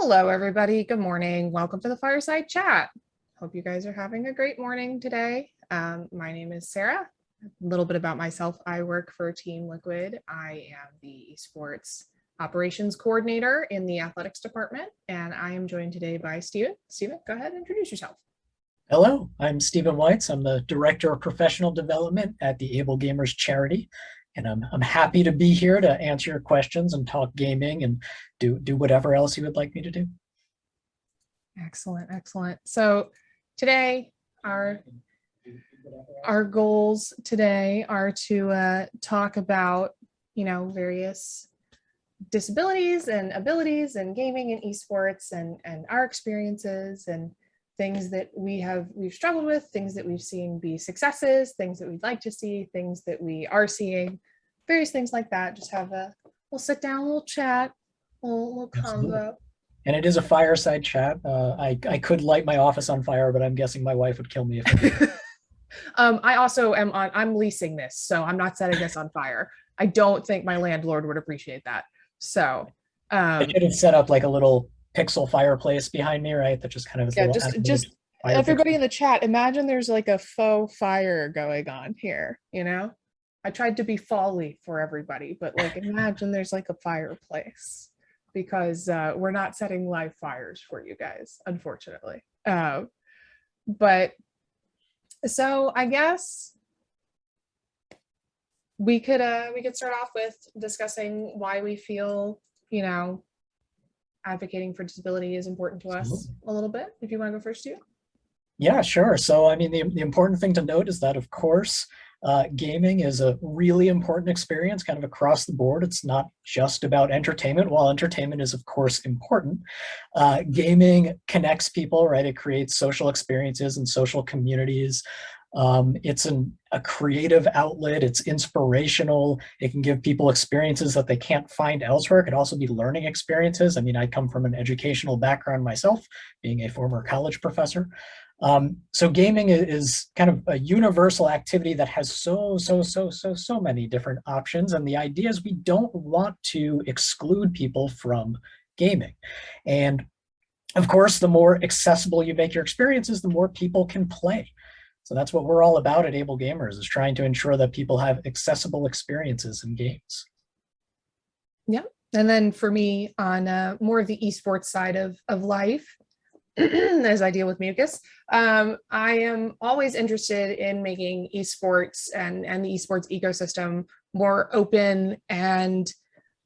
Hello, everybody. Good morning. Welcome to the Fireside Chat. Hope you guys are having a great morning today. My name is Sarah. A little bit about myself. I work for Team Liquid. I am the esports operations coordinator in the athletics department, and I am joined today by Steven. Steven, go ahead and introduce yourself. Hello, I'm Stephen Weitz. I'm the Director of Professional Development at the Able Gamers charity, and I'm happy to be here to answer your questions and talk gaming and do whatever else you would like me to do. Excellent, excellent. So today, our goals today are to talk about, various disabilities and abilities and gaming and esports and our experiences and things that we've struggled with, things that we've seen be successes, things that we'd like to see, things that we are seeing, various things like that. Just have we'll sit down, we'll chat, we'll convo. And it is a fireside chat. I could light my office on fire, but I'm guessing my wife would kill me if I also I'm leasing this, so I'm not setting this on fire. I don't think my landlord would appreciate that. So I should have set up like a little pixel fireplace behind me, right? That just kind of just everybody in the chat, imagine there's like a faux fire going on here, I tried to be folly for everybody, but like imagine there's like a fireplace, because we're not setting live fires for you guys, unfortunately. But so I guess we could start off with discussing why we feel, advocating for disability is important to us a little bit. If you want to go first, too. Yeah, sure. So, I mean, the important thing to note is that, of course, gaming is a really important experience kind of across the board. It's not just about entertainment. While entertainment is, of course, important, gaming connects people, right? It creates social experiences and social communities. It's a creative outlet. It's inspirational. It can give people experiences that they can't find elsewhere. It could also be learning experiences. I mean, I come from an educational background myself, being a former college professor. So gaming is kind of a universal activity that has so many different options. And the idea is we don't want to exclude people from gaming. And of course, the more accessible you make your experiences, the more people can play. So that's what we're all about at Able Gamers, is trying to ensure that people have accessible experiences in games. Yeah. And then for me, on more of the esports side of life, as I deal with mucus, I am always interested in making esports and the esports ecosystem more open and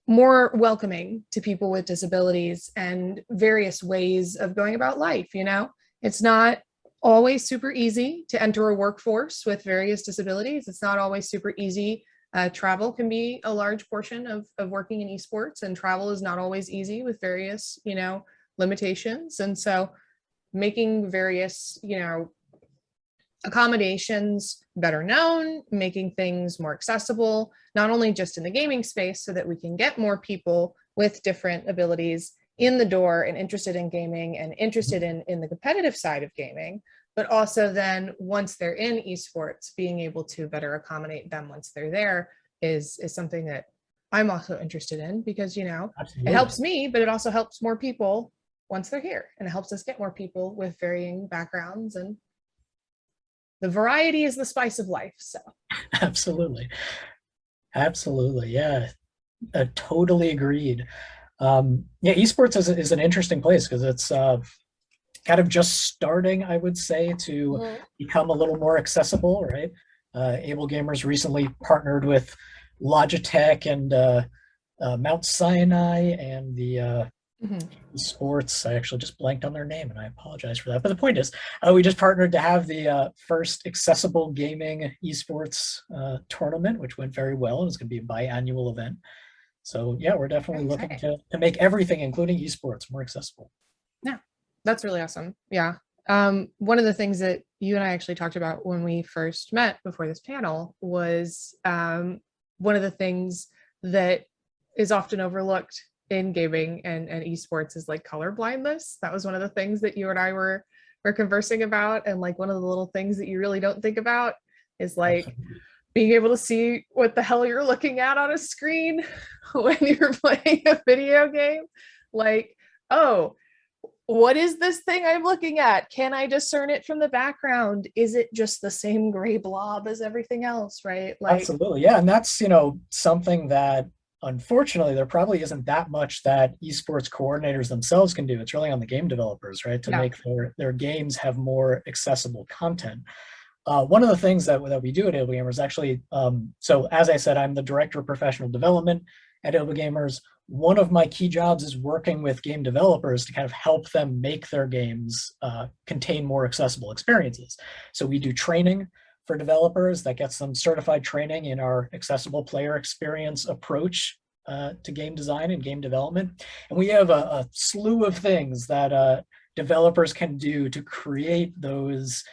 more welcoming to people with disabilities and various ways of going about life. It's not always super easy to enter a workforce with various disabilities. It's not always super easy. Travel can be a large portion of working in esports, and travel is not always easy with various, limitations. And so making various, accommodations better known, making things more accessible, not only just in the gaming space, so that we can get more people with different abilities in the door and interested in gaming and interested in the competitive side of gaming, but also then once they're in esports, being able to better accommodate them once they're there is something that I'm also interested in, because, Absolutely. It helps me, but it also helps more people once they're here, and it helps us get more people with varying backgrounds, and the variety is the spice of life. So absolutely. Yeah, totally agreed. Yeah, esports is an interesting place because it's kind of just starting, I would say, to become a little more accessible, right? Able Gamers recently partnered with Logitech and Mount Sinai and the sports. I actually just blanked on their name, and I apologize for that. But the point is, we just partnered to have the first accessible gaming esports tournament, which went very well. It's going to be a biannual event. So yeah, we're definitely looking to make everything, including esports, more accessible. Yeah, that's really awesome. Yeah. One of the things that you and I actually talked about when we first met before this panel was one of the things that is often overlooked in gaming and esports is like color blindness. That was one of the things that you and I were conversing about. And like one of the little things that you really don't think about is like being able to see what the hell you're looking at on a screen when you're playing a video game. Like, oh, what is this thing I'm looking at? Can I discern it from the background? Is it just the same gray blob as everything else, right? Like, Absolutely. Yeah. And that's, something that unfortunately there probably isn't that much that esports coordinators themselves can do. It's really on the game developers, right? To yeah, make their games have more accessible content. One of the things that we do at Able Gamers actually, so as I said, I'm the director of professional development at Able Gamers. One of my key jobs is working with game developers to kind of help them make their games contain more accessible experiences. So we do training for developers that gets them certified training in our accessible player experience approach to game design and game development. And we have a slew of things that developers can do to create those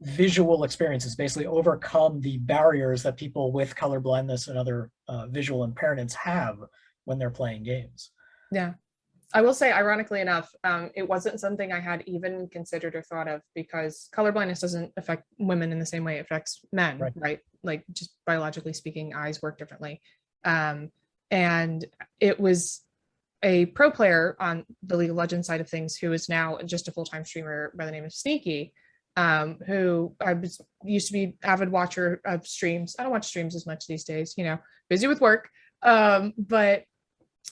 visual experiences, basically overcome the barriers that people with color blindness and other visual impairments have when they're playing games. yeah. I will say, ironically enough, it wasn't something I had even considered or thought of, because colorblindness doesn't affect women in the same way it affects men, right? Like, just biologically speaking, eyes work differently. And it was a pro player on the League of Legends side of things who is now just a full-time streamer by the name of Sneaky, who used to be avid watcher of streams. I don't watch streams as much these days, busy with work. But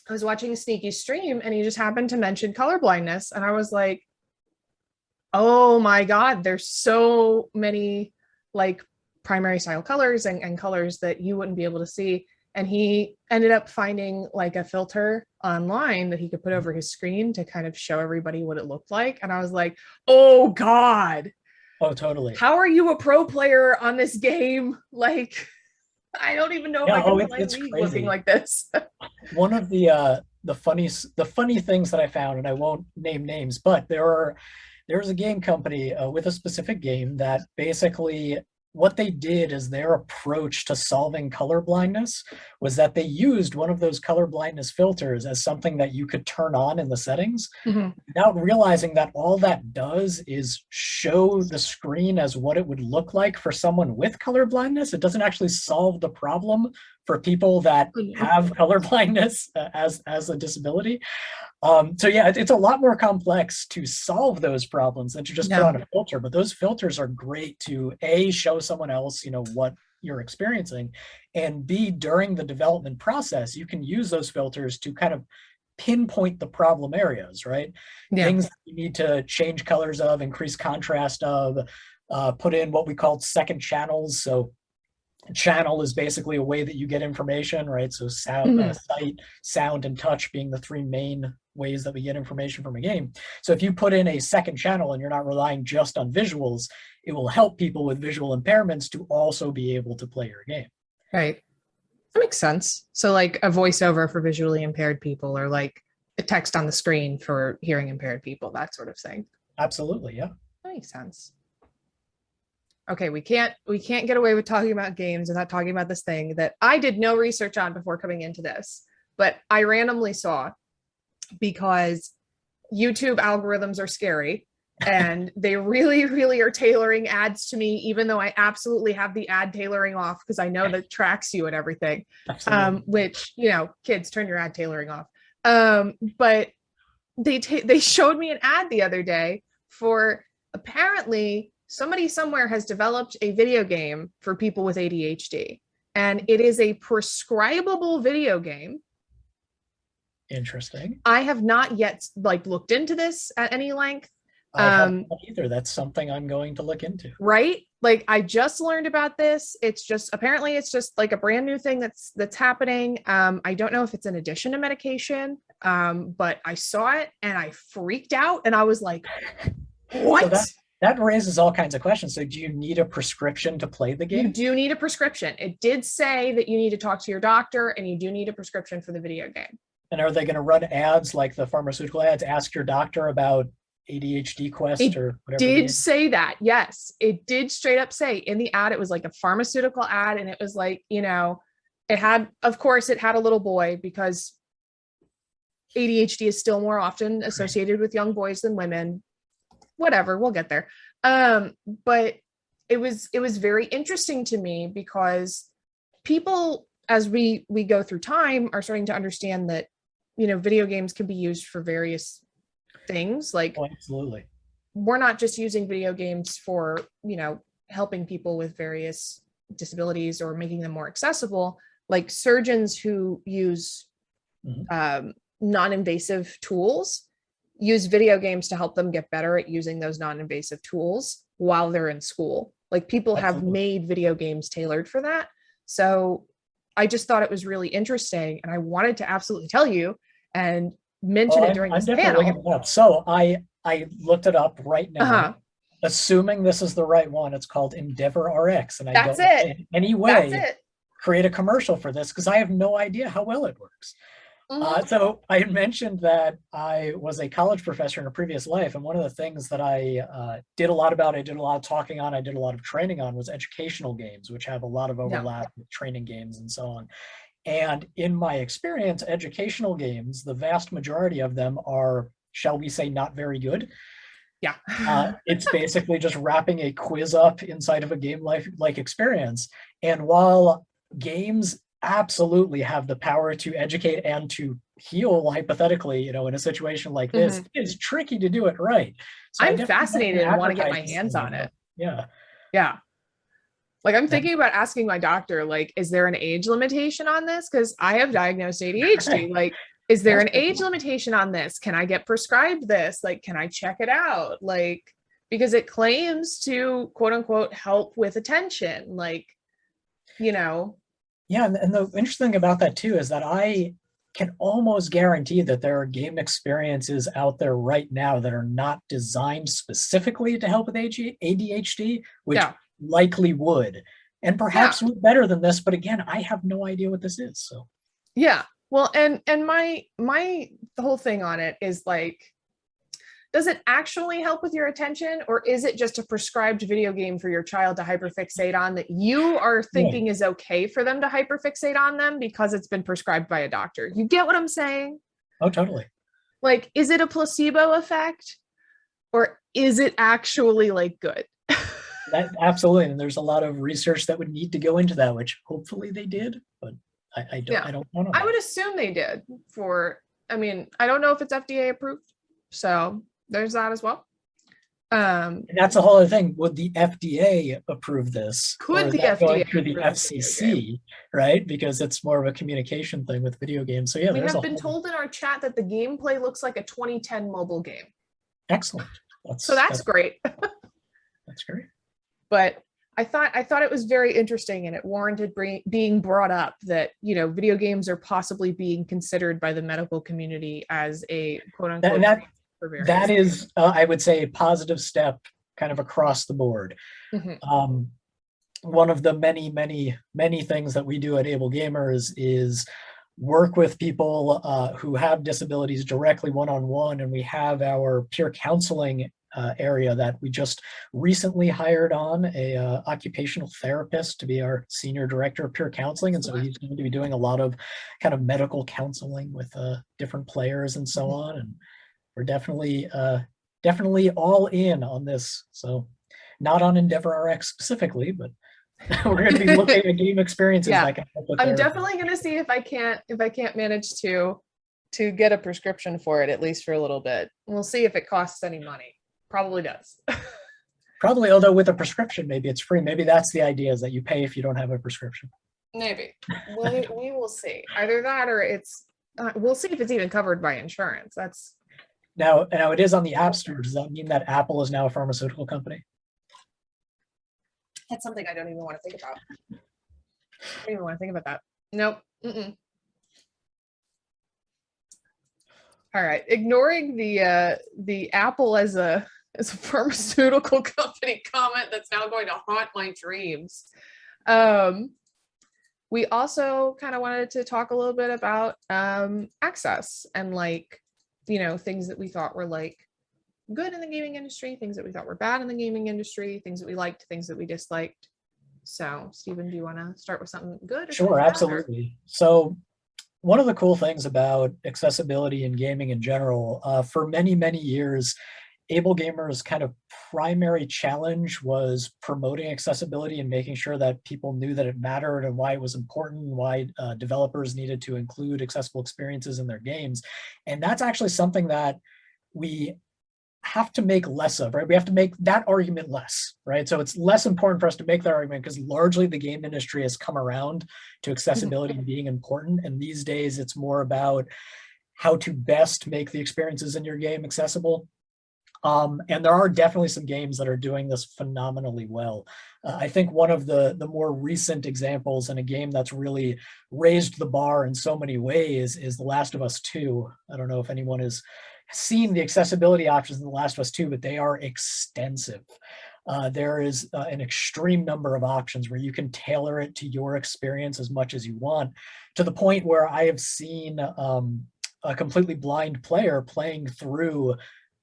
I was watching a Sneaky stream and he just happened to mention color blindness. And I was like, oh my God, there's so many like primary style colors and colors that you wouldn't be able to see. And he ended up finding like a filter online that he could put over his screen to kind of show everybody what it looked like. And I was like, oh God. Oh, totally. How are you a pro player on this game? Like, I don't even know if I can play League looking like this. One of the funny things that I found, and I won't name names, but there's a game company with a specific game that basically what they did is their approach to solving color blindness was that they used one of those color blindness filters as something that you could turn on in the settings without realizing that all that does is show the screen as what it would look like for someone with color blindness. It doesn't actually solve the problem for people that have color blindness as a disability. So yeah, it's a lot more complex to solve those problems than to just put on a filter. But those filters are great to A, show someone else, what you're experiencing, and B, during the development process, you can use those filters to kind of pinpoint the problem areas, right? Yeah. Things that you need to change colors of, increase contrast of, put in what we call second channels. So channel is basically a way that you get information, right? So sound, sight, sound, and touch being the three main ways that we get information from a game. So if you put in a second channel and you're not relying just on visuals, it will help people with visual impairments to also be able to play your game. Right. That makes sense. So like a voiceover for visually impaired people, or like a text on the screen for hearing impaired people, that sort of thing. Absolutely, yeah. That makes sense. Okay, we can't get away with talking about games and not talking about this thing that I did no research on before coming into this, but I randomly saw, because YouTube algorithms are scary and they really, really are tailoring ads to me, even though I absolutely have the ad tailoring off because I know that it tracks you and everything. Which, kids, turn your ad tailoring off. But they showed me an ad the other day for, apparently somebody somewhere has developed a video game for people with ADHD, and it is a prescribable video game. Interesting. I have not yet looked into this at any length. I haven't either. That's something I'm going to look into. Right? Like, I just learned about this. It's just like a brand new thing that's happening. I don't know if it's in addition to medication, but I saw it and I freaked out and I was like, what? So that raises all kinds of questions. So do you need a prescription to play the game? You do need a prescription. It did say that you need to talk to your doctor and you do need a prescription for the video game. And are they going to run ads like the pharmaceutical ads? Ask your doctor about ADHD Quest or whatever. It did say that. Yes, it did straight up say in the ad, it was like a pharmaceutical ad. And it was like, it had a little boy, because ADHD is still more often associated with young boys than women. Whatever, we'll get there. But it was very interesting to me, because people, as we go through time, are starting to understand that, video games can be used for various things. Like, Oh, absolutely. we're not just using video games for, helping people with various disabilities or making them more accessible. Like surgeons who use Mhm. non-invasive tools use video games to help them get better at using those non-invasive tools while they're in school. Like people have Absolutely. made video games tailored for that. So I just thought it was really interesting and I wanted to absolutely tell you and mention Oh, it during I'm this definitely looking panel. it up. So I looked it up right now, Uh-huh. assuming this is the right one. It's called Endeavor RX, and I That's don't want to it. in any That's way it. create a commercial for this because I have no idea how well it works. Mm-hmm. So I had mentioned that I was a college professor in a previous life, and one of the things that I did a lot about, I did a lot of talking on, I did a lot of training on, was educational games, which have a lot of Yeah. overlap with training games and so on. And in my experience, educational games, the vast majority of them are, shall we say, not very good. Yeah. It's basically just wrapping a quiz up inside of a game like experience. And while games absolutely have the power to educate and to heal hypothetically, in a situation like this, Mhm. it's tricky to do it right. So I I'm definitely don't want fascinated to and want to get advertise my this hands thing, on it. yeah. Yeah. Like I'm That- thinking about asking my doctor, like, is there an age limitation on this? Because I have diagnosed ADHD. Like, is there That's an age limitation on this? Can I get prescribed this? Like, can I check it out? Like, because it claims to quote unquote help with attention. Like, you know, Yeah, and the interesting thing about that too is that I can almost guarantee that there are game experiences out there right now that are not designed specifically to help with ADHD, which yeah, likely would, and yeah, perhaps would better than this. But again, I have no idea what this is. So, yeah. Well, and my the whole thing on it is like, does it actually help with your attention or is it just a prescribed video game for your child to hyperfixate on that you are right. thinking is okay for them to hyperfixate on them because it's been prescribed by a doctor? You get what I'm saying? Oh, totally. Like, is it a placebo effect or is it actually like good? That absolutely. And there's a lot of research that would need to go into that, which hopefully they did, but Yeah, I don't know I that. would assume they did for, I mean, I don't know if it's FDA approved. So there's that as well. And that's a whole other thing. Would the FDA approve this, or Could is the that going FDA through the approve a video game? FCC, right? Because it's more of a communication thing with video games. So yeah, We there's a have been whole told in our chat that the gameplay looks like a 2010 mobile game. excellent. So that's That's great. that's great. But I thought it was very interesting and it warranted being brought up that, video games are possibly being considered by the medical community as a quote That unquote and that for various that is, I would say, a positive step, kind of across the board. things. Mhm. One of the many things that we do at Able Gamers is work with people who have disabilities directly one-on-one, and we have our peer counseling area that we just recently hired on a occupational therapist to be our senior director of peer counseling, and so he's going to be doing a lot of kind of medical counseling with different players and so on, and we're definitely all in on this. So not on Endeavor RX specifically, but we're going to be looking at game experiences Yeah, that can help with I'm their. definitely going to see if I can't manage to get a prescription for it at least for a little bit. We'll see if it costs any money. Probably does. Probably, although with a prescription, maybe it's free. Maybe that's the idea, is that you pay if you don't have a prescription. Maybe. We will see. Either that or it's we'll see if it's even covered by insurance. Now it is on the App Store. Does that mean that Apple is now a pharmaceutical company? That's something I don't even want to think about. I don't even want to think about that. Nope. Mm-mm. All right. Ignoring the Apple as a pharmaceutical company comment that's now going to haunt my dreams. We also kind of wanted to talk a little bit about access and things that we thought were like good in the gaming industry, things that we thought were bad in the gaming industry, things that we liked, things that we disliked. So, Stephen, do you want to start with something good? Or Sure, something bad, absolutely. So one of the cool things about accessibility in gaming in general, for many years, Able Gamers' kind of primary challenge was promoting accessibility and making sure that people knew that it mattered and why it was important, why developers needed to include accessible experiences in their games. And that's actually something that we have to make less of, right? We have to make that argument less, right? So it's less important for us to make that argument because largely the game industry has come around to accessibility being important. And these days it's more about how to best make the experiences in your game accessible. And there are definitely some games that are doing this phenomenally well. I think one of the more recent examples in a game that's really raised the bar in so many ways is The Last of Us 2. I don't know if anyone has seen the accessibility options in The Last of Us 2, but they are extensive. There is an extreme number of options where you can tailor it to your experience as much as you want, to the point where I have seen a completely blind player playing through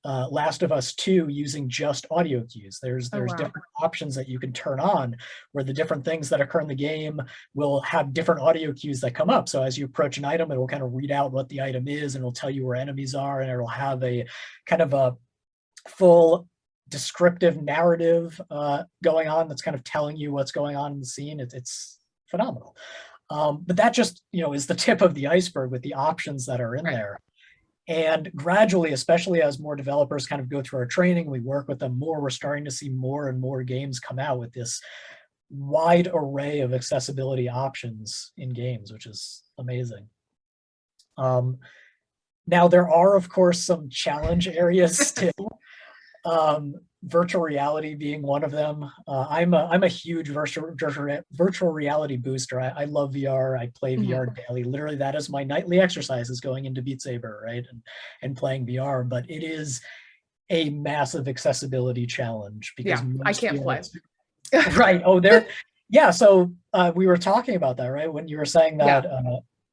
Last of Us 2 using just audio cues. There's Oh, wow. different options that you can turn on where the different things that occur in the game will have different audio cues that come up. So as you approach an item, it will kind of read out what the item is and it'll tell you where enemies are, and it'll have a kind of a full descriptive narrative going on that's kind of telling you what's going on in the scene. It's phenomenal. But that just, is the tip of the iceberg with the options that are in there. And gradually, especially as more developers kind of go through our training, we work with them more, we're starting to see more and more games come out with this wide array of accessibility options in games, which is amazing. Now, there are, of course, some challenge areas still. Virtual reality being one of them. I'm a huge virtual reality booster. I love VR. I play VR daily. Literally, that is my nightly exercise, is going into Beat Saber, right, and playing VR. But it is a massive accessibility challenge because I can't play. Right. Oh, there. Yeah. So we were talking about that, right? When you were saying that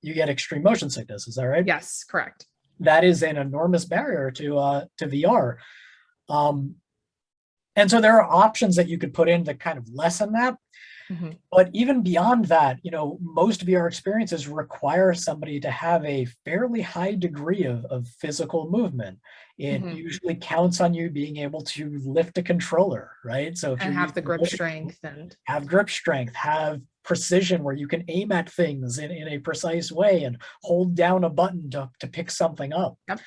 you get extreme motion sickness. Is that right? Yes, correct. That is an enormous barrier to VR. And so there are options that you could put in that kind of lessen that. But even beyond that, most VR experiences require somebody to have a fairly high degree of physical movement. It usually counts on you being able to lift a controller, right? So if you have the grip strength and have grip strength, have precision where you can aim at things in a precise way and hold down a button to pick something up. Yep.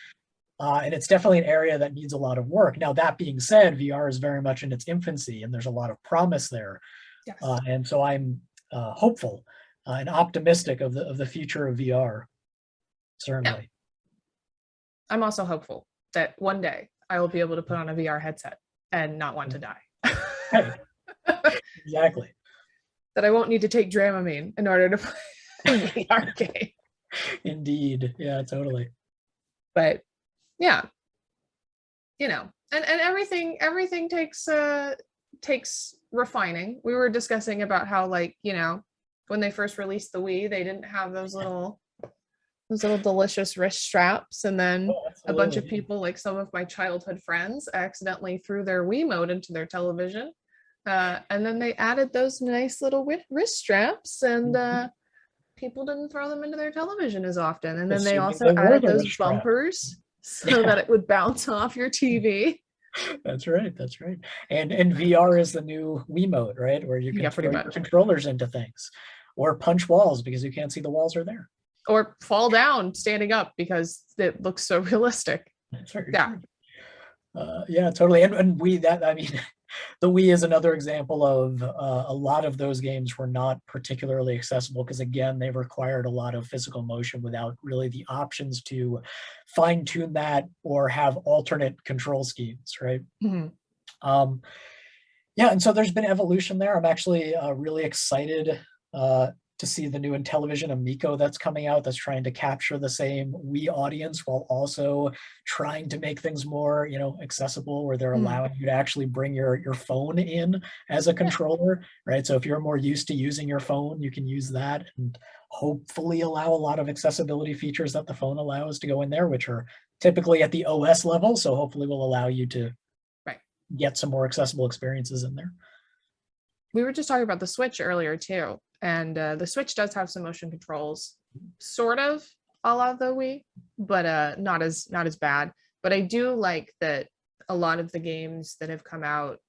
And it's definitely an area that needs a lot of work. Now, that being said, VR is very much in its infancy and there's a lot of promise there. Yes. And so I'm hopeful and optimistic of the future of VR, certainly. Yeah. I'm also hopeful that one day I will be able to put on a VR headset and not want to die. Hey, exactly. That I won't need to take Dramamine in order to play a VR game. Indeed. Yeah, totally. But yeah, and everything takes refining. We were discussing about how, when they first released the Wii, they didn't have those little delicious wrist straps, and then a bunch of people, like some of my childhood friends, accidentally threw their Wiimote into their television, and then they added those nice little wrist straps, and people didn't throw them into their television as often. And then they also added those bumpers so that it would bounce off your TV. That's right. And VR is the new Wiimote, right? Where you can throw your controllers into things or punch walls because you can't see the walls are there. Or fall down standing up because it looks so realistic. That's very true. Yeah, totally. And the Wii is another example of a lot of those games were not particularly accessible because, again, they required a lot of physical motion without really the options to fine tune that or have alternate control schemes, right? Yeah, and so there's been evolution there. I'm actually really excited to see the new Intellivision Amico that's coming out that's trying to capture the same Wii audience while also trying to make things more, accessible, where they're allowing you to actually bring your phone in as a controller, right? So if you're more used to using your phone, you can use that and hopefully allow a lot of accessibility features that the phone allows to go in there, which are typically at the OS level. So hopefully will allow you to get some more accessible experiences in there. We were just talking about the Switch earlier too. And the Switch does have some motion controls, sort of a la the Wii, but not as bad. But I do like that a lot of the games that have come out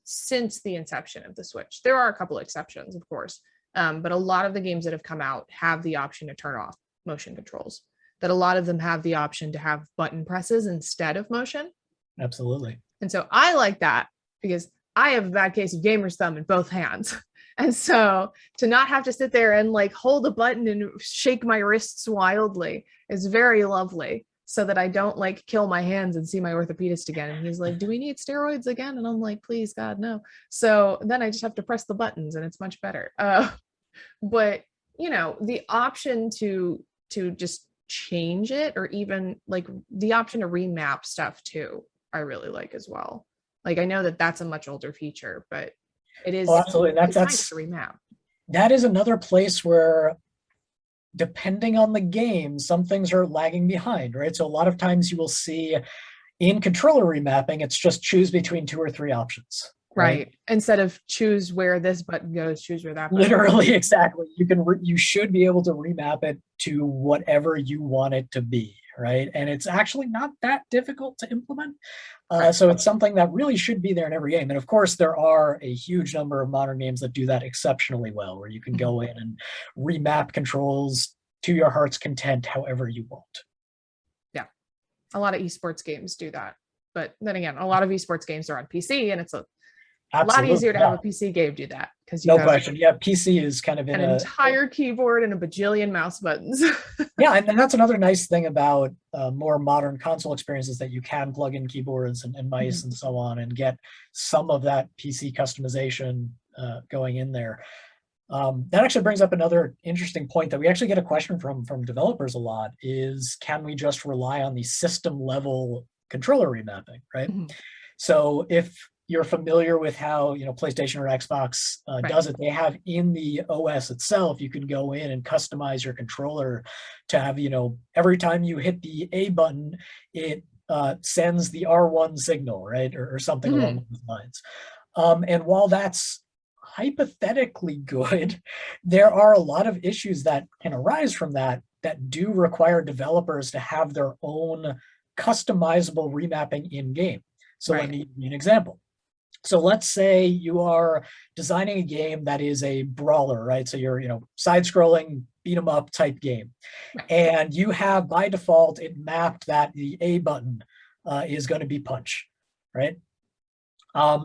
since the inception of the Switch, there are a couple exceptions, of course, but a lot of the games that have come out have the option to turn off motion controls. that a lot of them have the option to have button presses instead of motion. Absolutely. And so I like that because I have a bad case of gamer's thumb in both hands. And so to not have to sit there and like hold a button and shake my wrists wildly is very lovely, so that I don't like kill my hands and see my orthopedist again. And he's like, do we need steroids again? And I'm like, please, God, no. So then I just have to press the buttons and it's much better. But you know, the option to just change it, or even like the option to remap stuff too, I really like as well. Like I know that that's a much older feature, but it is. Oh, absolutely. It's nice to remap. That is another place where, depending on the game, some things are lagging behind, right? So a lot of times you will see in controller remapping, it's just choose between 2 or 3 options. Right. Instead of choose where this button goes, choose where that button Literally, goes. exactly. You should be able to remap it to whatever you want it to be, right? And it's actually not that difficult to implement. So it's something that really should be there in every game. And of course, there are a huge number of modern games that do that exceptionally well, where you can go in and remap controls to your heart's content however you want. Yeah. A lot of esports games do that. But then again, a lot of esports games are on PC, and it's a Absolutely, lot easier to have a PC game do that, because you no have question. Yeah, PC is kind of in an entire keyboard and a bajillion mouse buttons. Yeah, and that's another nice thing about more modern console experiences, that you can plug in keyboards and mice and so on, and get some of that PC customization going in there. That actually brings up another interesting point that we actually get a question from developers a lot, is can we just rely on the system level controller remapping, right? So if you're familiar with how, you know, PlayStation or Xbox does it, they have in the OS itself, you can go in and customize your controller to have, you know, every time you hit the A button, it sends the R1 signal, right? Or something along those lines. And while that's hypothetically good, there are a lot of issues that can arise from that do require developers to have their own customizable remapping in game. So let me give you an example. So let's say you are designing a game that is a brawler, right? So you're, you know, side-scrolling, beat 'em up type game. And you have, by default, it mapped that the A button is going to be punch, right?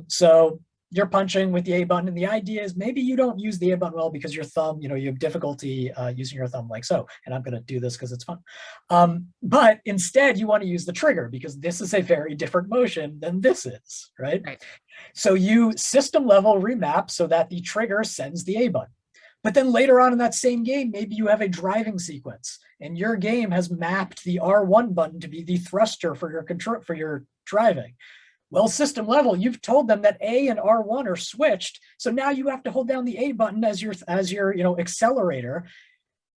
So you're punching with the A button, and the idea is maybe you don't use the A button well because your thumb, you know, you have difficulty using your thumb like so, and I'm going to do this because it's fun. But instead you want to use the trigger because this is a very different motion than this is, right? So you system level remap so that the trigger sends the A button. But then later on in that same game, maybe you have a driving sequence and your game has mapped the R1 button to be the thruster for your control, for your driving. Well, system level, you've told them that A and R1 are switched. So now you have to hold down the A button as your you know, accelerator,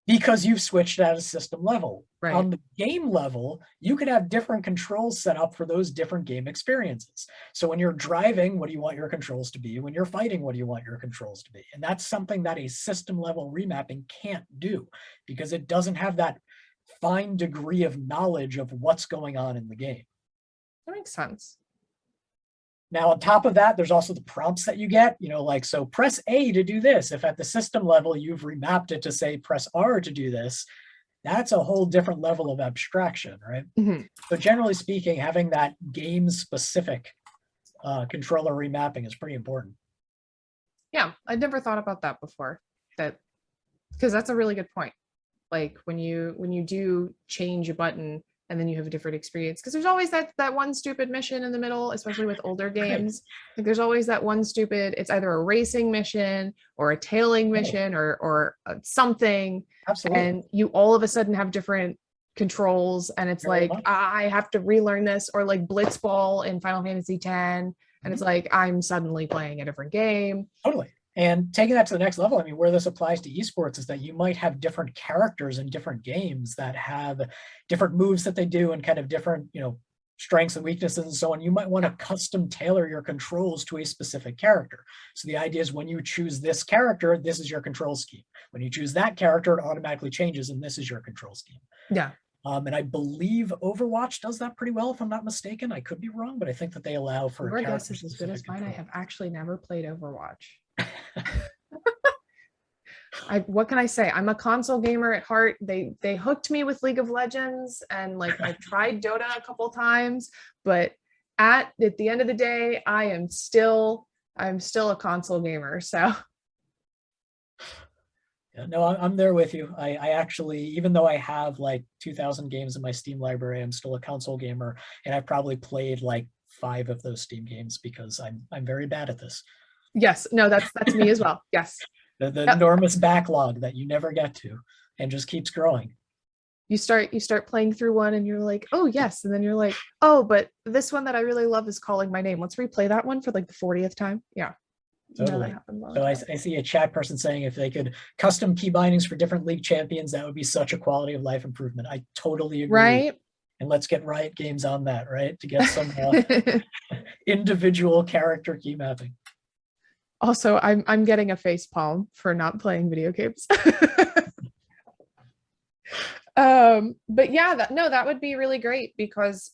because you've switched at a system level. On the game level, you could have different controls set up for those different game experiences. So when you're driving, what do you want your controls to be? When you're fighting, what do you want your controls to be? And that's something that a system level remapping can't do, because it doesn't have that fine degree of knowledge of what's going on in the game. That makes sense. Now, on top of that, there's also the prompts that you get, you know, like, so press A to do this. If at the system level, you've remapped it to say, press R to do this, that's a whole different level of abstraction, right? So generally speaking, having that game specific controller remapping is pretty important. Yeah, I'd never thought about that before, because that's a really good point. Like when you do change a button, and then you have a different experience, because there's always that one stupid mission in the middle, especially with older games. Like there's always that one stupid, it's either a racing mission or a tailing mission or something. Absolutely. And you all of a sudden have different controls, and it's like, I have to relearn this, or like Blitzball in Final Fantasy X, and it's like I'm suddenly playing a different game. Totally. And taking that to the next level, I mean, where this applies to esports is that you might have different characters in different games that have different moves that they do and kind of different, you know, strengths and weaknesses and so on. You might want to custom tailor your controls to a specific character. So the idea is when you choose this character, this is your control scheme. When you choose that character, it automatically changes, and this is your control scheme. Yeah. And I believe Overwatch does that pretty well, if I'm not mistaken. I could be wrong, but I think that they allow for your guess is as good as mine. I have actually never played Overwatch. what can I say? I'm a console gamer at heart. They hooked me with League of Legends, and like I've tried Dota a couple times, but at the end of the day, I'm still a console gamer. So Yeah, no, I'm there with you. I actually, even though I have like 2,000 games in my Steam library, I'm still a console gamer, and I've probably played like 5 of those Steam games because I'm very bad at this. yes, no, that's me as well. Yes. The Yep. enormous backlog that you never get to and just keeps growing. You start playing through one and you're like, oh yes, and then you're like, oh, but this one that I really love is calling my name. Let's replay that one for like the 40th time. Yeah. No, that Totally. happens all the So I time. see a chat person saying if they could custom key bindings for different league champions, that would be such a quality of life improvement. I totally agree. Right. And let's get Riot Games on that, right? To get some individual character key mapping. Also, I'm getting a face palm for not playing video games. But yeah, that would be really great because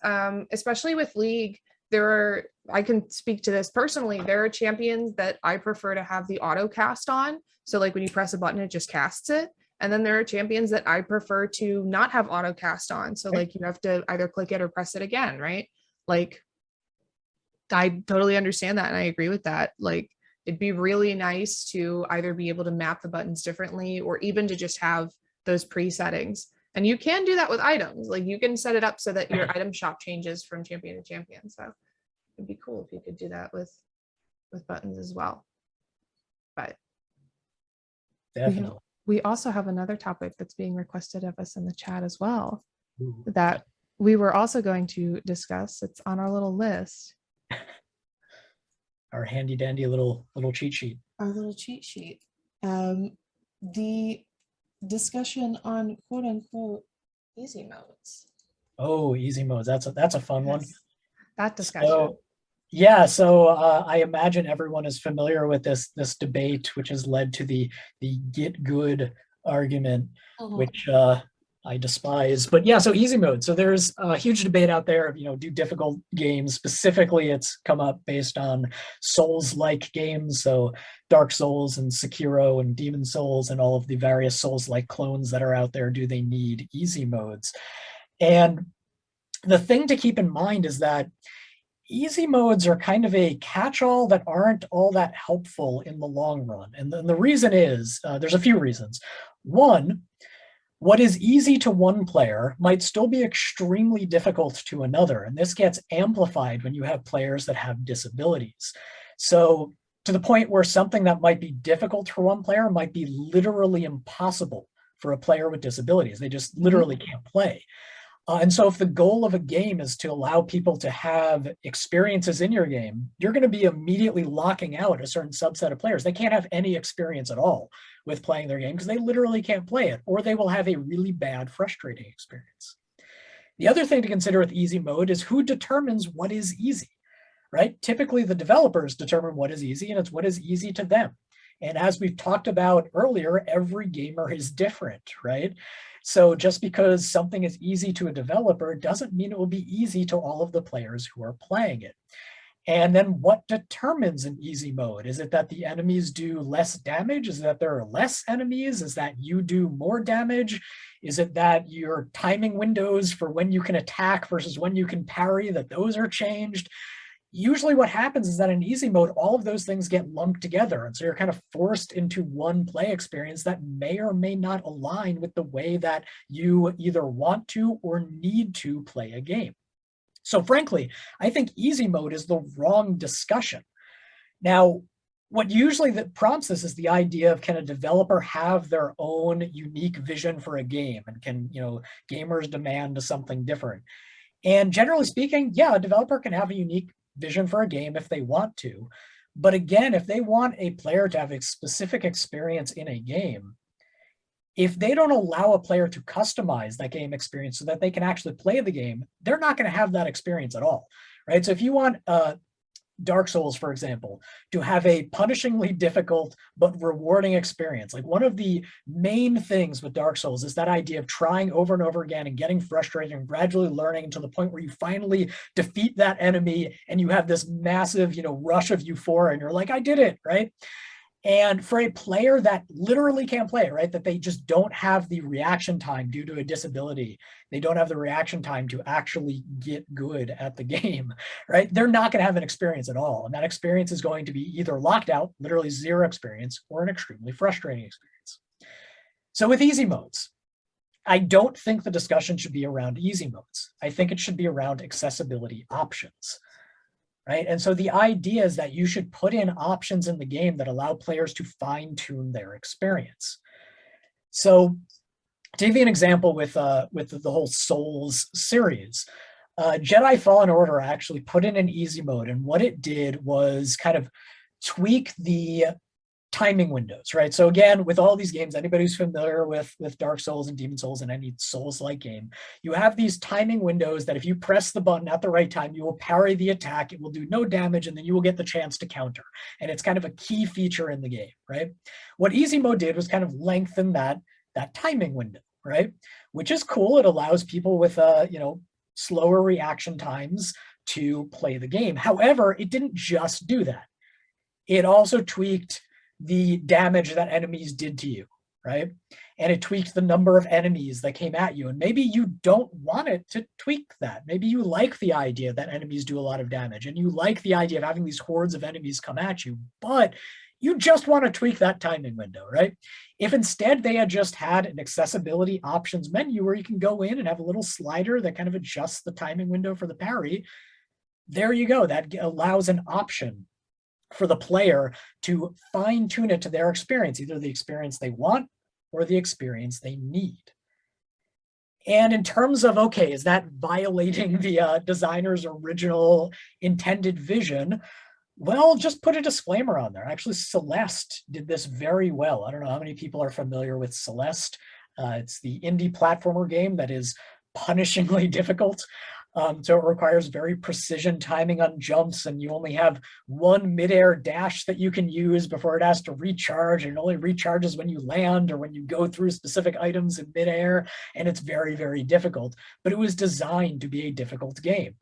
especially with League, I can speak to this personally. There are champions that I prefer to have the auto cast on. So like when you press a button, it just casts it. And then there are champions that I prefer to not have auto cast on. So like you have to either click it or press it again, right? Like I totally understand that and I agree with that. Like it'd be really nice to either be able to map the buttons differently or even to just have those pre-settings. And you can do that with items. Like you can set it up so that your item shop changes from champion to champion. So it'd be cool if you could do that with buttons as well. But Definitely. we also have another topic that's being requested of us in the chat as well. Ooh. That we were also going to discuss. It's on our little list. Our handy dandy little cheat sheet. Our little cheat sheet. The discussion on quote unquote easy modes. Oh, easy modes. That's a fun one. That discussion. So, yeah, so I imagine everyone is familiar with this debate, which has led to the get good argument, which I despise. But yeah, so easy mode. So there's a huge debate out there of, do difficult games. Specifically, it's come up based on Souls-like games. So Dark Souls and Sekiro and Demon Souls and all of the various Souls-like clones that are out there, do they need easy modes? And the thing to keep in mind is that easy modes are kind of a catch-all that aren't all that helpful in the long run. And the reason is, there's a few reasons. One, what is easy to one player might still be extremely difficult to another. And this gets amplified when you have players that have disabilities. So to the point where something that might be difficult for one player might be literally impossible for a player with disabilities. They just literally can't play. And so if the goal of a game is to allow people to have experiences in your game, you're going to be immediately locking out a certain subset of players. They can't have any experience at all with playing their game because they literally can't play it, or they will have a really bad, frustrating experience. The other thing to consider with easy mode is who determines what is easy, right? Typically, the developers determine what is easy, and it's what is easy to them. And as we've talked about earlier, every gamer is different, right? So just because something is easy to a developer doesn't mean it will be easy to all of the players who are playing it. And then what determines an easy mode? Is it that the enemies do less damage? Is it that there are less enemies? Is that you do more damage? Is it that your timing windows for when you can attack versus when you can parry, that those are changed? Usually what happens is that in easy mode, all of those things get lumped together. And so you're kind of forced into one play experience that may or may not align with the way that you either want to or need to play a game. So frankly, I think easy mode is the wrong discussion. Now, what usually that prompts this is the idea of, can a developer have their own unique vision for a game? And can, gamers demand something different? And generally speaking, yeah, a developer can have a unique vision for a game if they want to. But again, if they want a player to have a specific experience in a game, if they don't allow a player to customize that game experience so that they can actually play the game, they're not going to have that experience at all, right? So if you want Dark Souls, for example, to have a punishingly difficult but rewarding experience. Like, one of the main things with Dark Souls is that idea of trying over and over again and getting frustrated and gradually learning to the point where you finally defeat that enemy and you have this massive, rush of euphoria and you're like, I did it, right? And for a player that literally can't play it, right, that they just don't have the reaction time due to a disability, they don't have the reaction time to actually get good at the game, right? They're not going to have an experience at all. And that experience is going to be either locked out, literally zero experience, or an extremely frustrating experience. So with easy modes, I don't think the discussion should be around easy modes. I think it should be around accessibility options. Right? And so the idea is that you should put in options in the game that allow players to fine-tune their experience. So to give you an example with the whole Souls series, Jedi Fallen Order actually put in an easy mode, and what it did was kind of tweak the timing windows, right? So again, with all these games, anybody who's familiar with Dark Souls and Demon Souls and any Souls-like game, you have these timing windows that if you press the button at the right time, you will parry the attack, it will do no damage, and then you will get the chance to counter. And it's kind of a key feature in the game, right? What easy mode did was kind of lengthen that timing window, right? Which is cool. It allows people with slower reaction times to play the game. However, it didn't just do that. It also tweaked the damage that enemies did to you, right? And it tweaked the number of enemies that came at you. And maybe you don't want it to tweak that. Maybe you like the idea that enemies do a lot of damage, and you like the idea of having these hordes of enemies come at you, but you just want to tweak that timing window, right? If instead they had just had an accessibility options menu where you can go in and have a little slider that kind of adjusts the timing window for the parry, there you go. That allows an option for the player to fine tune it to their experience, either the experience they want or the experience they need. And in terms of, okay, is that violating the designer's original intended vision? Well, just put a disclaimer on there. Actually, Celeste did this very well. I don't know how many people are familiar with Celeste. It's the indie platformer game that is punishingly difficult. So it requires very precision timing on jumps, and you only have one midair dash that you can use before it has to recharge, and it only recharges when you land or when you go through specific items in midair, and it's very, very difficult. But it was designed to be a difficult game.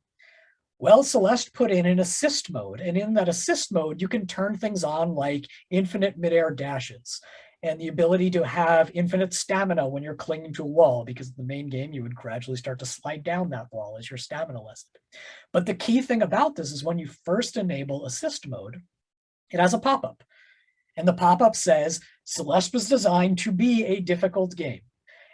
Well, Celeste put in an assist mode, and in that assist mode, you can turn things on like infinite midair dashes and the ability to have infinite stamina when you're clinging to a wall, because in the main game, you would gradually start to slide down that wall as your stamina lessened. But the key thing about this is when you first enable assist mode, it has a pop-up. And the pop-up says, Celeste was designed to be a difficult game.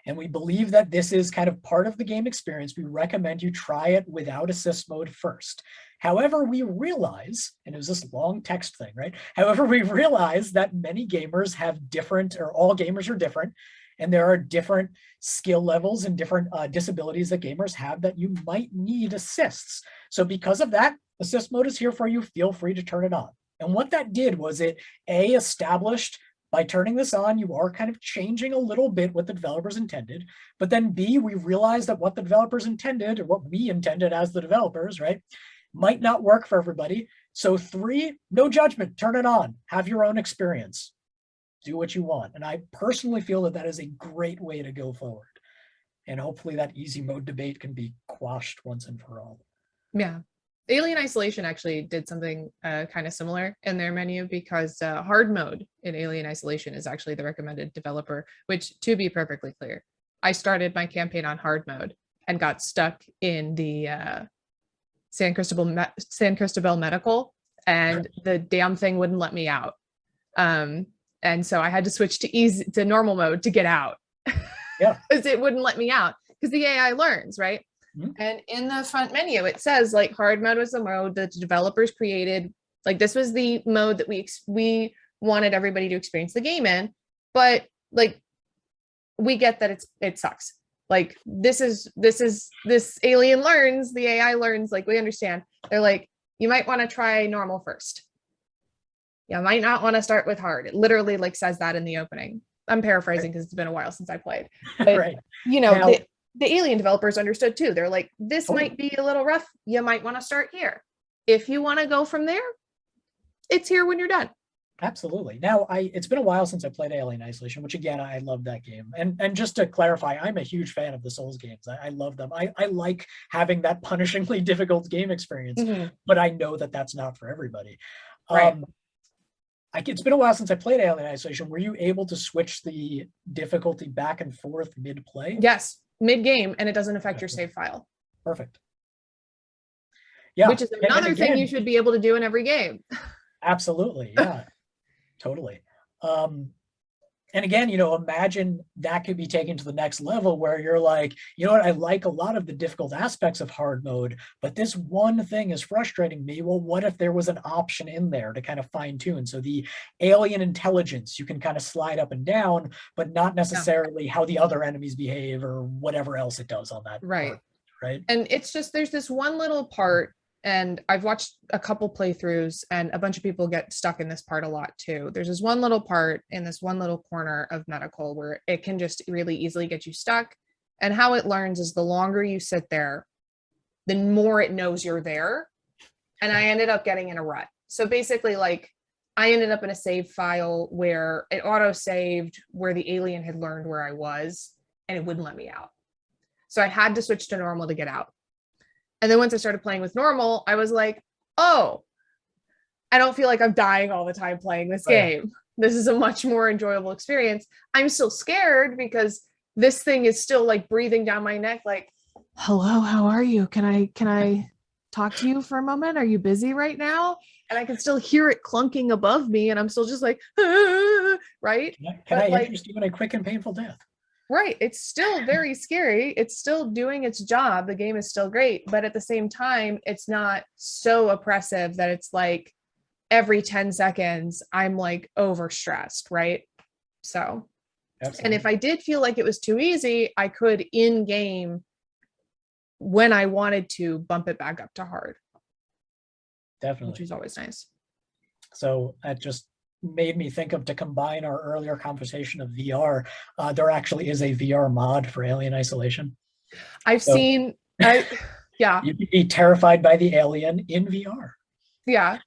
And we believe that this is kind of part of the game experience. We recommend you try it without assist mode first. However, we realize, and it was this long text thing, right? However, we realize that many gamers have different, or all gamers are different, and there are different skill levels and different disabilities that gamers have that you might need assists. So because of that, assist mode is here for you. Feel free to turn it on. And what that did was it, A, established by turning this on, you are kind of changing a little bit what the developers intended. But then B, we realized that what the developers intended, or what we intended as the developers, right, might not work for everybody. So 3, no judgment, turn it on, have your own experience, do what you want. And I personally feel that that is a great way to go forward. And hopefully that easy mode debate can be quashed once and for all. Yeah. Alien Isolation actually did something kind of similar in their menu, because hard mode in Alien Isolation is actually the recommended developer, which, to be perfectly clear, I started my campaign on hard mode and got stuck in the San Cristobal Medical, and the damn thing wouldn't let me out. And so I had to switch to normal mode to get out. Yeah. Because it wouldn't let me out, because the AI learns, right? Mm-hmm. And in the front menu, it says like hard mode was the mode that the developers created. Like this was the mode that we wanted everybody to experience the game in. But like, we get that it sucks. Like this alien learns, the AI learns, like we understand. They're like, you might want to try normal first. You might not want to start with hard. It literally like says that in the opening. I'm paraphrasing because it's been a while since I played. But, right. You know, now, the Alien developers understood too. They're like, this might be a little rough. You might want to start here. If you want to go from there, it's here when you're done. Absolutely. Now, it's been a while since I played Alien Isolation, which again, I love that game. And just to clarify, I'm a huge fan of the Souls games. I love them. I like having that punishingly difficult game experience, but I know that that's not for everybody. Right. it's been a while since I played Alien Isolation. Were you able to switch the difficulty back and forth mid-play? Yes, mid-game, and it doesn't affect your save file. Perfect. Yeah. Which is another thing you should be able to do in every game. Absolutely. Yeah, totally. And again, imagine that could be taken to the next level where you're like, you know what, I like a lot of the difficult aspects of hard mode, but this one thing is frustrating me. Well, what if there was an option in there to kind of fine tune? So the alien intelligence, you can kind of slide up and down, but not necessarily how the other enemies behave or whatever else it does on that. Right. Part, right. And it's just, there's this one little part, and I've watched a couple playthroughs, and a bunch of people get stuck in this part a lot too. There's this one little part in this one little corner of medical where it can just really easily get you stuck. And how it learns is the longer you sit there, the more it knows you're there. And I ended up getting in a rut. So basically, like, I ended up in a save file where it auto saved where the alien had learned where I was, and it wouldn't let me out. So I had to switch to normal to get out. And then once I started playing with normal, I was like, oh, I don't feel like I'm dying all the time playing this game. This is a much more enjoyable experience. I'm still scared because this thing is still like breathing down my neck, like, hello, how are you? Can I talk to you for a moment? Are you busy right now? And I can still hear it clunking above me, and I'm still just like, ah, right? Can I interest you in a quick and painful death? Right. It's still very scary. It's still doing its job. The game is still great, but at the same time, it's not so oppressive that it's like every 10 seconds, I'm like overstressed. Right. So, absolutely. And if I did feel like it was too easy, I could in game, when I wanted to, bump it back up to hard. Definitely. Which is always nice. So that just made me think of, to combine our earlier conversation of VR, there actually is a VR mod for Alien Isolation. I've seen, yeah. You'd be terrified by the alien in VR. Yeah.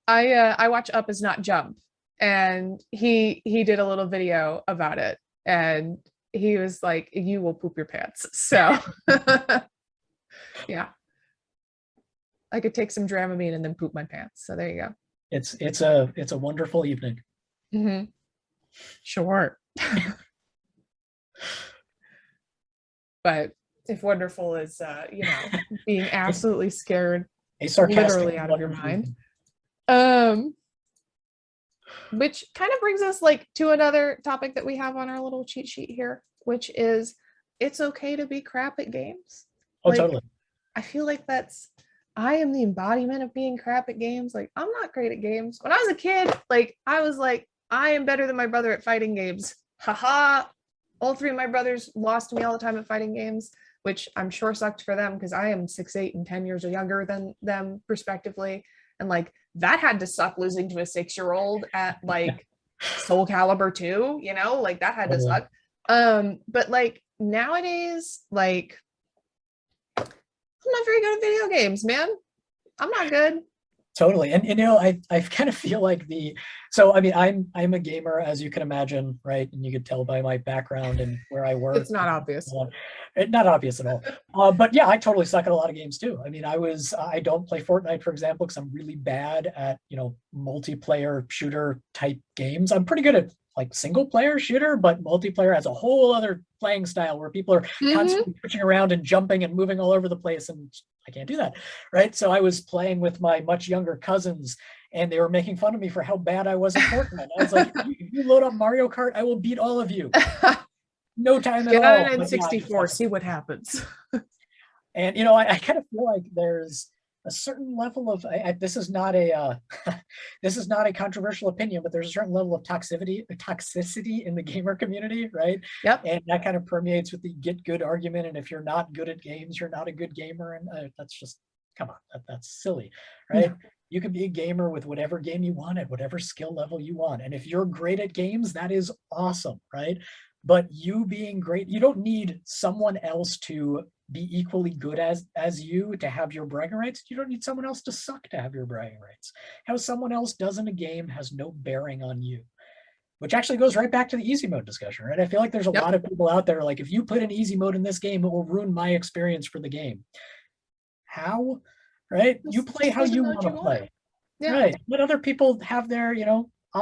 I watch Up Is Not Jump, and he did a little video about it, and he was like, you will poop your pants. So yeah. I could take some Dramamine and then poop my pants. So there you go. It's a wonderful evening. Mm-hmm. Sure. But if wonderful is being absolutely scared, literally out of your mind. Which kind of brings us like to another topic that we have on our little cheat sheet here, which is it's okay to be crap at games. Oh, like, totally. I feel like I am the embodiment of being crap at games. Like, I'm not great at games. When I was a kid, like, I was like, I am better than my brother at fighting games. Haha. All three of my brothers lost to me all the time at fighting games, which I'm sure sucked for them because I am 6'8" and 10 years younger than them, respectively. And like, that had to suck, losing to a 6-year-old at like Soul Calibur 2, like that had to suck. But like nowadays, like, I'm not very good at video games, man. I'm not good. Totally. And I kind of feel like so I mean, I'm a gamer, as you can imagine, right? And you could tell by my background and where I work. It's not obvious. Not obvious at all. But yeah, I totally suck at a lot of games too. I mean, I don't play Fortnite, for example, because I'm really bad at, multiplayer shooter type games. I'm pretty good at like single player shooter, but multiplayer has a whole other playing style where people are constantly switching around and jumping and moving all over the place, and I can't do that, right? So I was playing with my much younger cousins, and they were making fun of me for how bad I was at Fortnite. I was like, if you load up Mario Kart, I will beat all of you. No time at all. Get on N64, see what happens. And I kind of feel like there's a certain level of this is not a this is not a controversial opinion, but there's a certain level of toxicity in the gamer community, right? Yep. And that kind of permeates with the get good argument. And if you're not good at games, you're not a good gamer. And that's just, come on, that's silly, right? Yeah. You can be a gamer with whatever game you want at whatever skill level you want. And if you're great at games, that is awesome, right? But you being great, you don't need someone else to be equally good as you to have your bragging rights. You don't need someone else to suck to have your bragging rights. How someone else does in a game has no bearing on you, which actually goes right back to the easy mode discussion, right? I feel like there's a lot of people out there like, if you put an easy mode in this game, it will ruin my experience for the game. How, right? You play how you want to play. Yeah. Right. Let other people have their,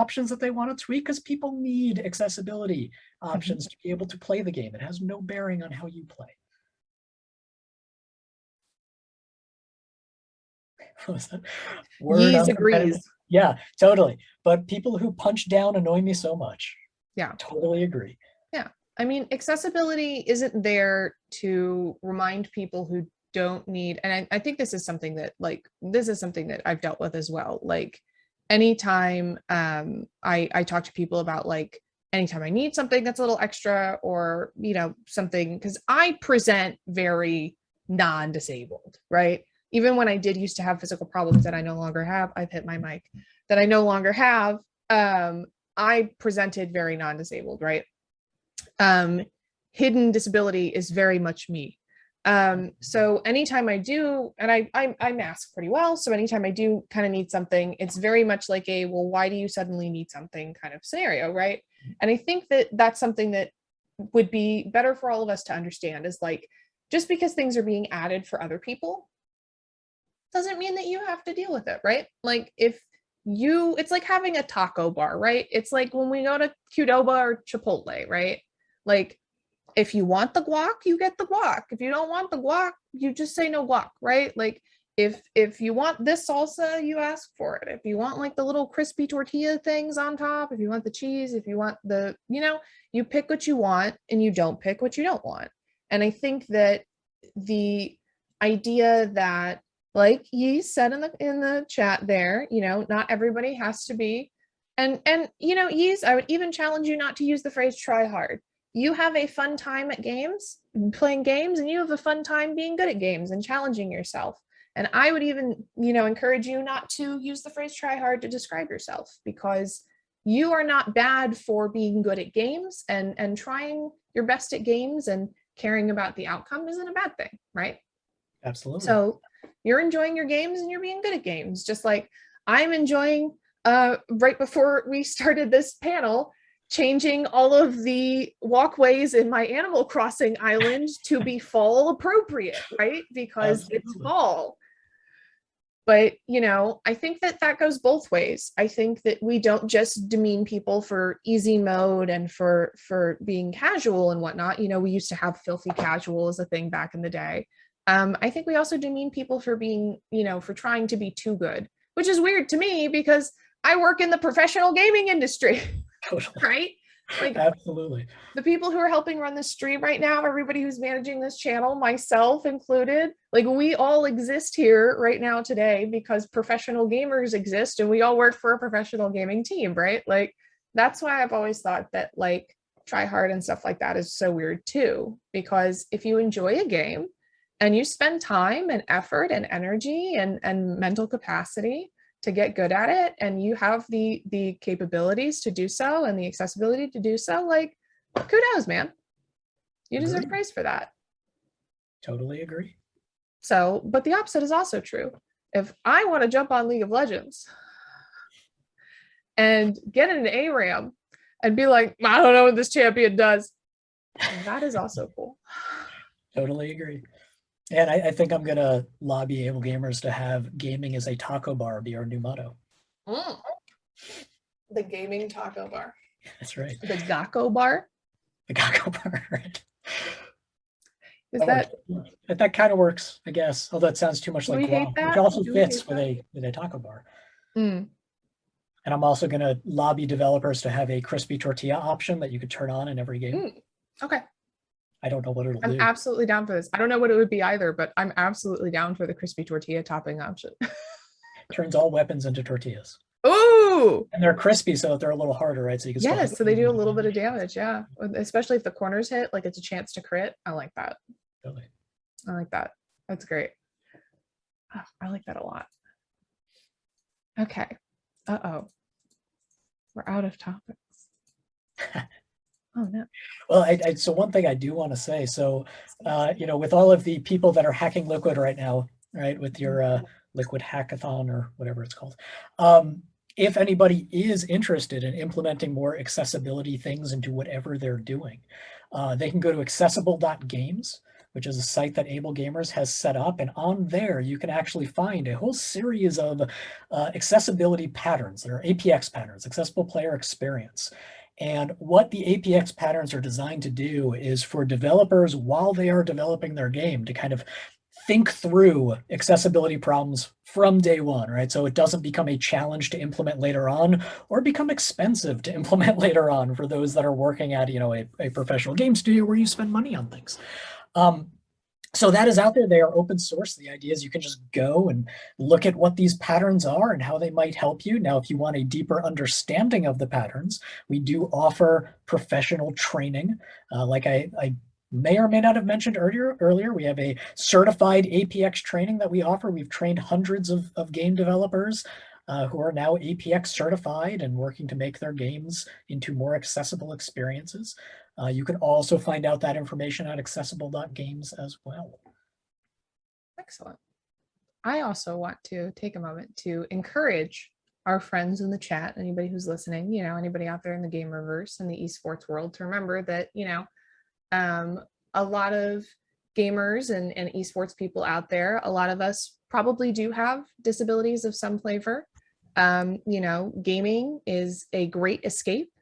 options that they want to tweak because people need accessibility options to be able to play the game. It has no bearing on how you play. What was that? Word Yeez on competitive. agrees. Yeah, totally. But people who punch down annoy me so much. Yeah. Totally agree. Yeah. I mean, accessibility isn't there to remind people who don't need, and I think this is something that I've dealt with as well. Like anytime I talk to people about like anytime I need something that's a little extra or, you know, something, because I present very non-disabled, right? Even when I did used to have physical problems that I no longer have, I've hit my mic, that I no longer have, I presented very non-disabled, right? Hidden disability is very much me. So anytime I do, and I mask pretty well, so anytime I do kind of need something, it's very much like a, well, why do you suddenly need something kind of scenario, right? And I think that that's something that would be better for all of us to understand, is like, just because things are being added for other people doesn't mean that you have to deal with it, right? Like if you, it's like having a taco bar, right? It's like when we go to Qdoba or Chipotle, right? Like if you want the guac, you get the guac. If you don't want the guac, you just say no guac, right? Like if you want this salsa, you ask for it. If you want like the little crispy tortilla things on top, if you want the cheese, if you want the, you know, you pick what you want and you don't pick what you don't want. And I think that the idea that, like you said in the chat there, you know, not everybody has to be, and you know, I would even challenge you not to use the phrase try hard. You have a fun time at games, playing games, and you have a fun time being good at games and challenging yourself. And I would even, you know, encourage you not to use the phrase try hard to describe yourself, because you are not bad for being good at games, and trying your best at games and caring about the outcome isn't a bad thing, right? Absolutely. So you're enjoying your games and you're being good at games, just like I'm enjoying, right before we started this panel, changing all of the walkways in my Animal Crossing island to be fall appropriate, right? Because Absolutely. it's fall. But, you know, I think that that goes both ways. I think that we don't just demean people for easy mode and for being casual and whatnot. You know, we used to have filthy casual as a thing back in the day. I think we also demean people for being, you know, for trying to be too good, which is weird to me because I work in the professional gaming industry, Totally. right? Like, absolutely. The people who are helping run the stream right now, everybody who's managing this channel, myself included, like we all exist here right now today because professional gamers exist and we all work for a professional gaming team, right? Like that's why I've always thought that like try hard and stuff like that is so weird too, because if you enjoy a game and you spend time and effort and energy and mental capacity to get good at it, and you have the capabilities to do so and the accessibility to do so, like kudos, man. You deserve Agreed. praise for that. Totally agree. So, but the opposite is also true. If I want to jump on League of Legends and get in an ARAM and be like, I don't know what this champion does, that is also cool. Totally agree. And I think I'm going to lobby able gamers to have gaming as a taco bar be our new motto. The gaming taco bar. That's right. The Gakko bar. The taco bar, right? Is that kind of works, I guess. Although it sounds too much like guac, which also fits with a taco bar. Mm. And I'm also going to lobby developers to have a crispy tortilla option that you could turn on in every game. Okay. I don't know what it'll do. I'm absolutely down for this. I don't know what it would be either, but I'm absolutely down for the crispy tortilla topping option. Turns all weapons into tortillas. Ooh! And they're crispy, so they're a little harder, right? So you can still Yes, so they do a little bit of damage, yeah. Especially if the corners hit, like it's a chance to crit. I like that. Totally. I like that. That's great. Oh, I like that a lot. Okay. Uh-oh. We're out of topics. Oh no. Well, so one thing I do want to say, so, you know, with all of the people that are hacking Liquid right now, right, with your Liquid Hackathon or whatever it's called, if anybody is interested in implementing more accessibility things into whatever they're doing, they can go to accessible.games. which is a site that Able Gamers has set up. And on there, you can actually find a whole series of accessibility patterns that are APX patterns, accessible player experience. And what the APX patterns are designed to do is for developers, while they are developing their game, to kind of think through accessibility problems from day one, right? So it doesn't become a challenge to implement later on or become expensive to implement later on for those that are working at, a professional game studio where you spend money on things. So that is out there. They are open source. The idea is you can just go and look at what these patterns are and how they might help you. Now, if you want a deeper understanding of the patterns, we do offer professional training. Like I may or may not have mentioned earlier, we have a certified APX training that we offer. We've trained hundreds of game developers who are now APX certified and working to make their games into more accessible experiences. You can also find out that information at accessible.games as well. Excellent. I also want to take a moment to encourage our friends in the chat, anybody who's listening, anybody out there in the gamerverse and the esports world, to remember that, a lot of gamers and esports people out there, a lot of us probably do have disabilities of some flavor. Gaming is a great escape,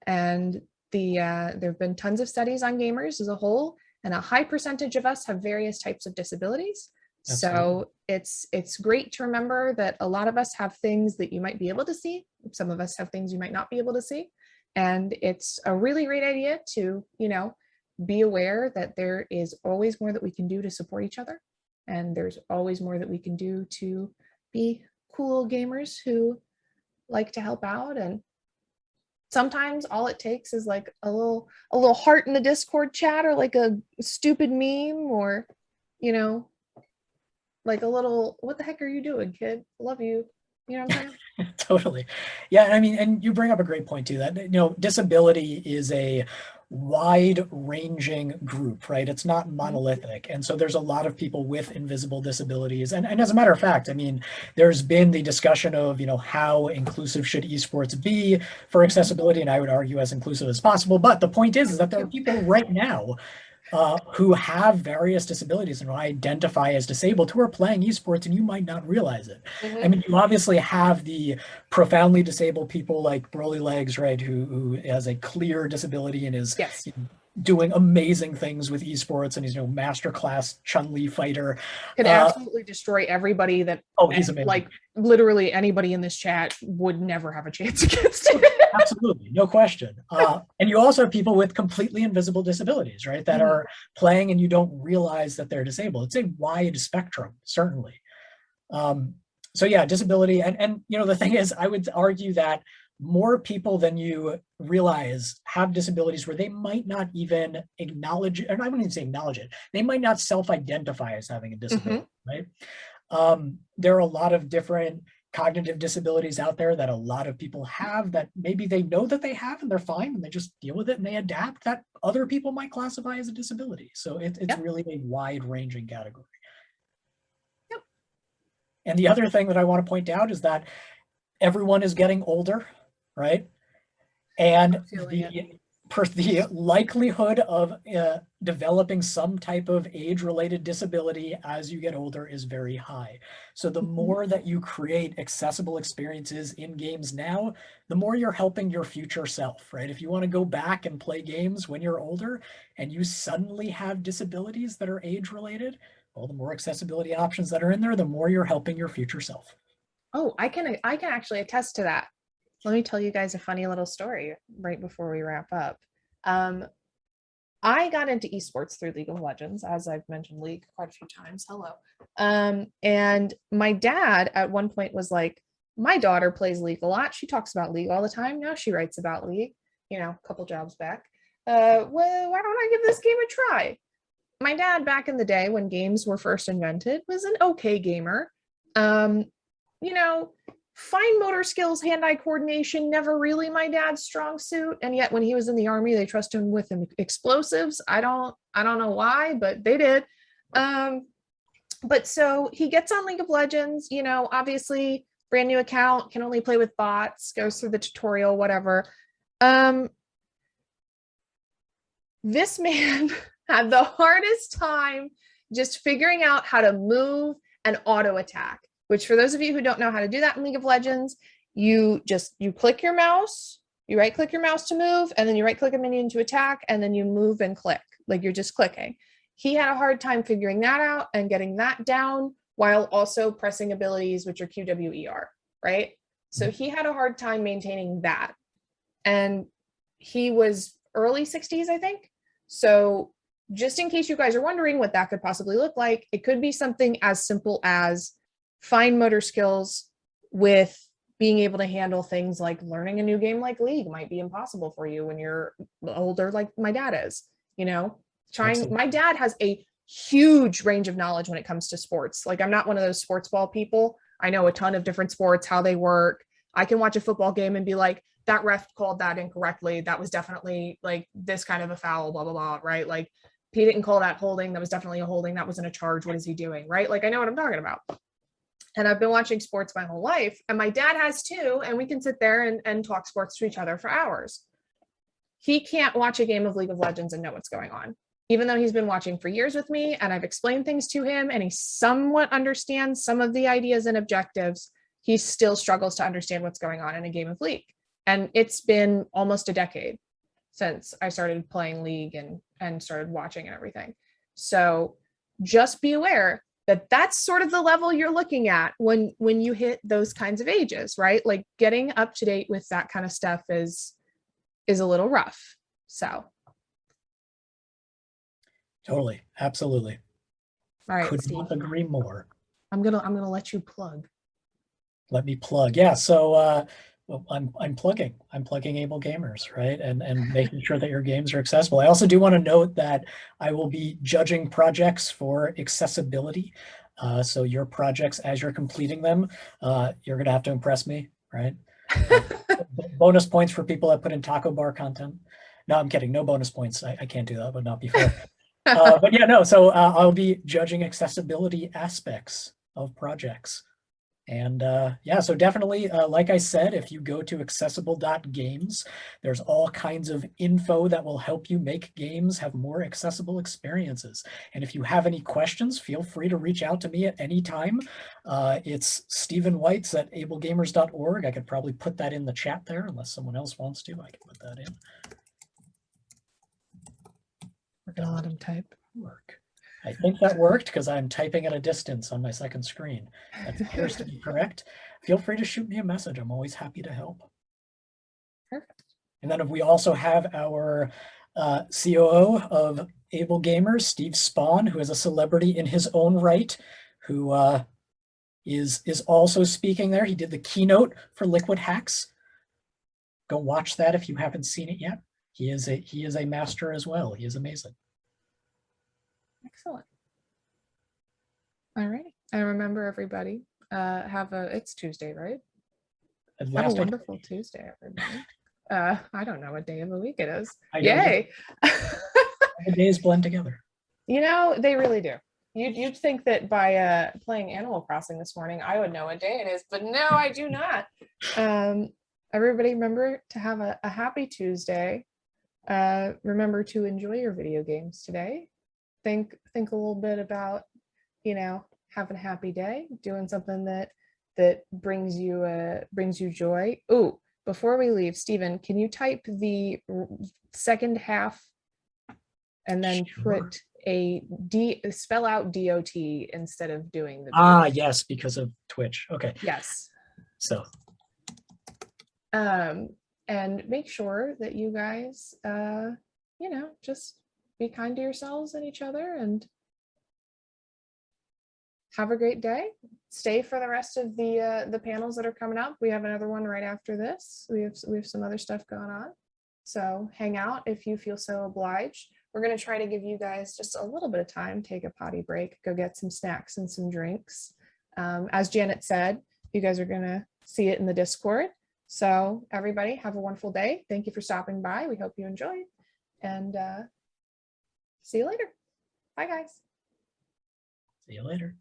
and there have been tons of studies on gamers as a whole, and a high percentage of us have various types of disabilities. Absolutely. So it's great to remember that a lot of us have things that you might be able to see. Some of us have things you might not be able to see. And it's a really great idea to, be aware that there is always more that we can do to support each other. And there's always more that we can do to be cool gamers who like to help out. And sometimes all it takes is like a little heart in the Discord chat, or like a stupid meme, or, like a little, what the heck are you doing, kid? Love you. You know what I'm saying? Totally. Yeah. I mean, and you bring up a great point too, that, disability is a wide ranging group, right? It's not monolithic. And so there's a lot of people with invisible disabilities. And as a matter of fact, I mean, there's been the discussion of, how inclusive should esports be for accessibility? And I would argue as inclusive as possible. But the point is that there are people right now who have various disabilities and who identify as disabled who are playing esports, and you might not realize it. I mean, you obviously have the profoundly disabled people like Broly Legs, right, who has a clear disability and is doing amazing things with esports, and he's masterclass Chun-Li fighter. Could absolutely destroy everybody that, he's amazing. Like literally anybody in this chat would never have a chance against him. Absolutely, no question. And you also have people with completely invisible disabilities, right, that are playing and you don't realize that they're disabled. It's a wide spectrum, certainly. So yeah, disability. And the thing is, I would argue that more people than you realize have disabilities where they might not even acknowledge it, or I wouldn't even say acknowledge it. They might not self-identify as having a disability, right? There are a lot of different cognitive disabilities out there that a lot of people have that maybe they know that they have and they're fine and they just deal with it and they adapt, that other people might classify as a disability. So it's really a wide-ranging category. And the other thing that I want to point out is that everyone is getting older, right? And the likelihood of developing some type of age-related disability as you get older is very high. So the more that you create accessible experiences in games now, the more you're helping your future self, right? If you want to go back and play games when you're older and you suddenly have disabilities that are age-related, well, the more accessibility options that are in there, the more you're helping your future self. Oh, I can actually attest to that. Let me tell you guys a funny little story right before we wrap up. I got into esports through League of Legends, as I've mentioned League quite a few times. Hello. And my dad at one point was like, my daughter plays League a lot. She talks about League all the time. Now she writes about League, a couple jobs back. Well, why don't I give this game a try? My dad, back in the day when games were first invented, was an okay gamer. Fine motor skills, hand-eye coordination, never really my dad's strong suit. And yet when he was in the army, they trusted him with explosives. I don't know why, but they did. But so he gets on League of Legends, obviously brand new account, can only play with bots, goes through the tutorial, whatever. This man had the hardest time just figuring out how to move and auto attack, which for those of you who don't know how to do that in League of Legends, you click your mouse, you right click your mouse to move, and then you right click a minion to attack, and then you move and click, like you're just clicking. He had a hard time figuring that out and getting that down while also pressing abilities, which are QWER, right? So he had a hard time maintaining that. And he was early 60s, I think. So just in case you guys are wondering what that could possibly look like, it could be something as simple as fine motor skills with being able to handle things like learning a new game like League might be impossible for you when you're older, like my dad is, you know, my dad has a huge range of knowledge when it comes to sports. Like I'm not one of those sports ball people. I know a ton of different sports, how they work. I can watch a football game and be like, that ref called that incorrectly. That was definitely like this kind of a foul, blah, blah, blah, right? Like he didn't call that holding. That was definitely a holding. That wasn't a charge. What is he doing, right? Like I know what I'm talking about. And I've been watching sports my whole life, and my dad has too, and we can sit there and talk sports to each other for hours. He can't watch a game of League of Legends and know what's going on, even though he's been watching for years with me, and I've explained things to him, and he somewhat understands some of the ideas and objectives. He still struggles to understand what's going on in a game of League. And it's been almost a decade since I started playing League and started watching and everything. So just be aware that that's sort of the level you're looking at when you hit those kinds of ages, right? Like getting up to date with that kind of stuff is a little rough. So Totally, absolutely. all right, Could Steve, not agree more. I'm gonna let you plug. Let me plug. Yeah, so well, I'm plugging Able Gamers, right? And making sure that your games are accessible. I also do want to note that I will be judging projects for accessibility. So your projects, as you're completing them, you're gonna have to impress me, right? Bonus points for people that put in taco bar content. No, I'm kidding. No bonus points. I can't do that. Would not be fair. But yeah, no. So I'll be judging accessibility aspects of projects. And yeah, so definitely, like I said, if you go to accessible.games, there's all kinds of info that will help you make games have more accessible experiences. And if you have any questions, feel free to reach out to me at any time. It's Stephen White's at ablegamers.org. I could probably put that in the chat there, unless someone else wants to. I can put that in. We're gonna let him type. Work. I think that worked because I'm typing at a distance on my second screen. That appears to be correct. Feel free to shoot me a message. I'm always happy to help. Perfect. And then we also have our COO of Able Gamers, Steve Spawn, who is a celebrity in his own right, who is also speaking there. He did the keynote for Liquid Hacks. Go watch that if you haven't seen it yet. He is a master as well. He is amazing. Excellent. All right. And remember, everybody, it's Tuesday, right? Have a wonderful Tuesday, everybody. I don't know what day of the week it is. Yay. The days blend together. You know, they really do. You'd think that by playing Animal Crossing this morning, I would know what day it is, but no, I do not. Everybody remember to have a happy Tuesday. Remember to enjoy your video games today. Think a little bit about, you know, having a happy day, doing something that brings you joy. Oh, before we leave, Stephen, can you type the second half and then put spell out DOT instead of doing the yes, because of Twitch. Okay. Yes. So and make sure that you guys you know, just be kind to yourselves and each other and have a great day. Stay for the rest of the panels that are coming up. We have another one right after this. We have some other stuff going on. So hang out if you feel so obliged. We're going to try to give you guys just a little bit of time, take a potty break, go get some snacks and some drinks. As Janet said, you guys are going to see it in the Discord. So everybody have a wonderful day. Thank you for stopping by. We hope you enjoyed, and see you later. Bye, guys. See you later.